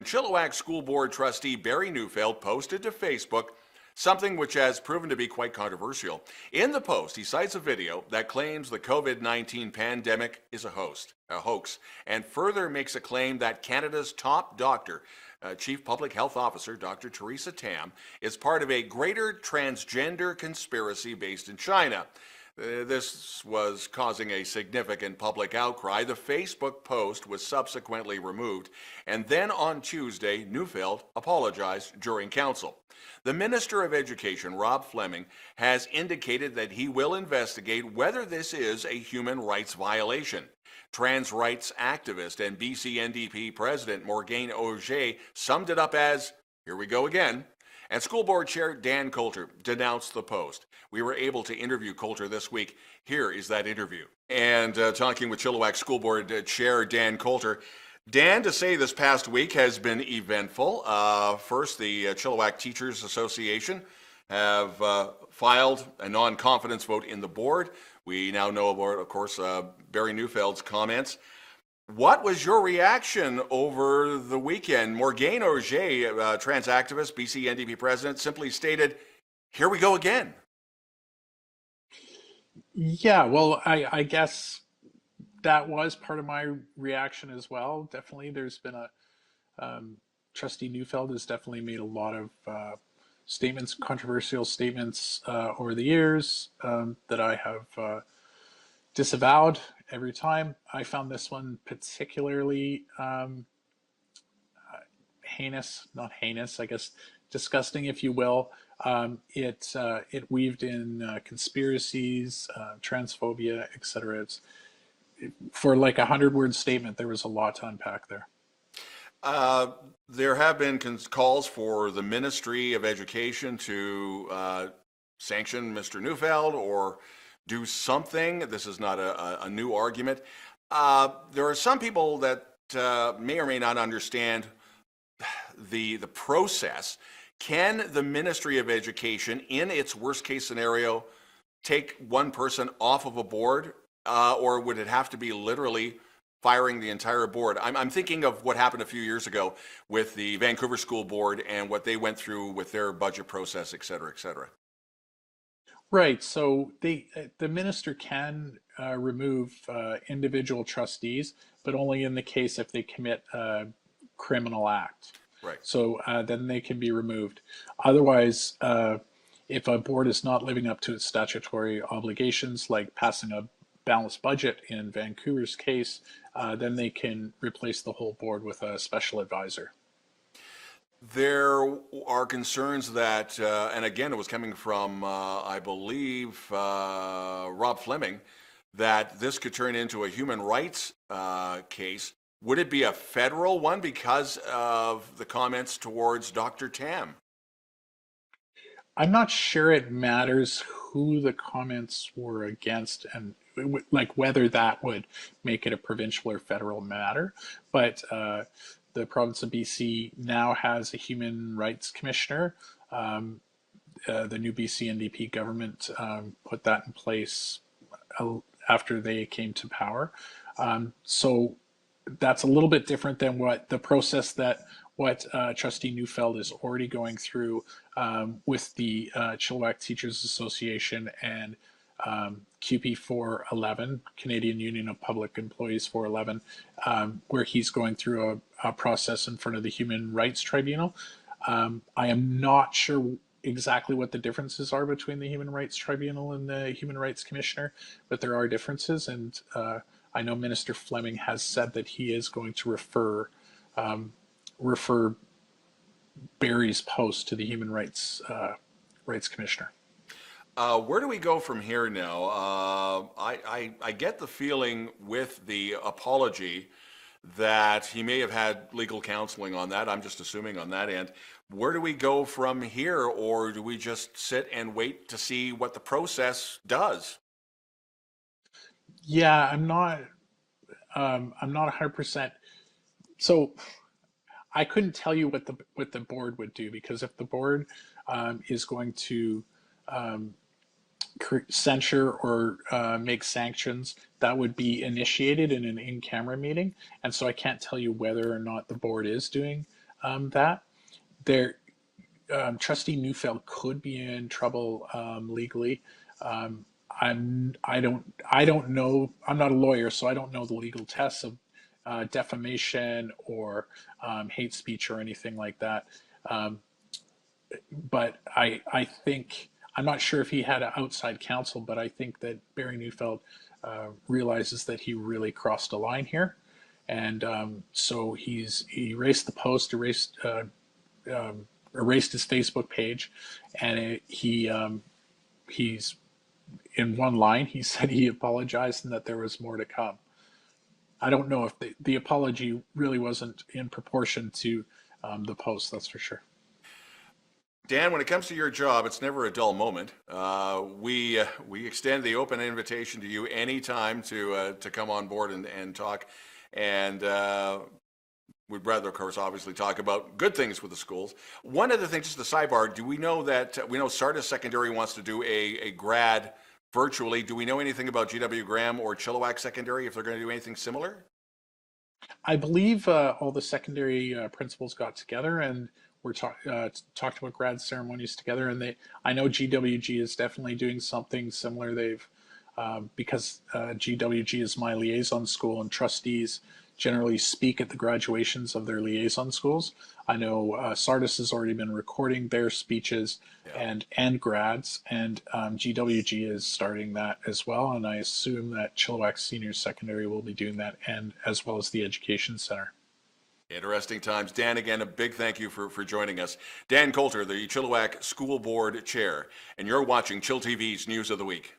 Chilliwack School Board trustee Barry Neufeld posted to Facebook something which has proven to be quite controversial. In the post, he cites a video that claims the COVID-19 pandemic is a hoax, and further makes a claim that Canada's top doctor, Chief Public Health Officer Dr. Theresa Tam, is part of a greater transgender conspiracy based in China. This was causing a significant public outcry. The Facebook post was subsequently removed, and then on Tuesday, Neufeld apologized during council. The Minister of Education, Rob Fleming, has indicated that he will investigate whether this is a human rights violation. Trans rights activist and BC NDP President Morgane Auger summed it up as, "Here we go again." And School Board Chair Dan Coulter denounced the post. We were able to interview Coulter this week. Here is that interview. And talking with Chilliwack School Board Chair Dan Coulter. Dan, to say this past week has been eventful. First, the Chilliwack Teachers Association have filed a non-confidence vote in the board. We now know about, of course, Barry Neufeld's comments. What was your reaction over the weekend? Morgane Auger, trans activist, BC NDP president, simply stated, "Here we go again." Yeah, well, I guess that was part of my reaction as well. Definitely, there's been Trustee Neufeld has definitely made a lot of statements, controversial statements over the years that I have disavowed every time. I found this one particularly heinous, not heinous, I guess, disgusting, if you will. It weaved in conspiracies, transphobia, etc. For like 100-word statement, there was a lot to unpack there. There have been calls for the Ministry of Education to sanction Mr. Neufeld or do something. This is not a new argument. There are some people that may or may not understand the process. Can the Ministry of Education, in its worst case scenario, take one person off of a board, or would it have to be literally firing the entire board? I'm thinking of what happened a few years ago with the Vancouver School Board and what they went through with their budget process, et cetera, et cetera. Right. So the minister can remove individual trustees, but only in the case if they commit a criminal act. Right. So then they can be removed. Otherwise, if a board is not living up to its statutory obligations, like passing a balanced budget in Vancouver's case, then they can replace the whole board with a special advisor. There are concerns that, and again, it was coming from, I believe, Rob Fleming, that this could turn into a human rights case. Would it be a federal one because of the comments towards Dr. Tam? I'm not sure it matters who the comments were against and like whether that would make it a provincial or federal matter, but the province of BC now has a human rights commissioner. The new BC NDP government put that in place after they came to power. So that's a little bit different than what the process that Trustee Neufeld is already going through with the Chilliwack Teachers Association and QP 411, Canadian Union of Public Employees 411, where he's going through a process in front of the Human Rights Tribunal. I am not sure exactly what the differences are between the Human Rights Tribunal and the Human Rights Commissioner, but there are differences, and I know Minister Fleming has said that he is going to refer Barry's post to the Human Rights Commissioner. Where do we go from here now? I get the feeling with the apology that he may have had legal counseling on that. I'm just assuming on that end. Where do we go from here, or do we just sit and wait to see what the process does? Yeah, I'm not 100%. So I couldn't tell you what the board would do, because if the board is going to censure or make sanctions, that would be initiated in an in-camera meeting, and so I can't tell you whether or not the board is doing that. There, Trustee Neufeld could be in trouble legally. I don't know. I'm not a lawyer, so I don't know the legal tests of defamation or hate speech or anything like that. Um, but I think I'm not sure if he had an outside counsel, but I think that Barry Neufeld realizes that he really crossed a line here, and so he erased the post, erased his Facebook page, and he's in one line he said he apologized and that there was more to come. I don't know if the apology really wasn't in proportion to the post, that's for sure. Dan, when it comes to your job, it's never a dull moment. We extend the open invitation to you anytime to come on board and talk. And we'd rather, of course, obviously talk about good things with the schools. One other thing, just a sidebar, do we know that, we know Sardis Secondary wants to do a grad virtually. Do we know anything about GW Graham or Chilliwack Secondary, if they're going to do anything similar? I believe all the secondary principals got together and we're talked about grad ceremonies together. And I know GWG is definitely doing something similar. They've because GWG is my liaison school, and trustees generally speak at the graduations of their liaison schools. I know Sardis has already been recording their speeches and grads, and GWG is starting that as well. And I assume that Chilliwack Senior Secondary will be doing that, and as well as the Education Center. Interesting times. Dan, again, a big thank you for joining us. Dan Coulter, the Chilliwack School Board Chair, and you're watching Chill TV's News of the Week.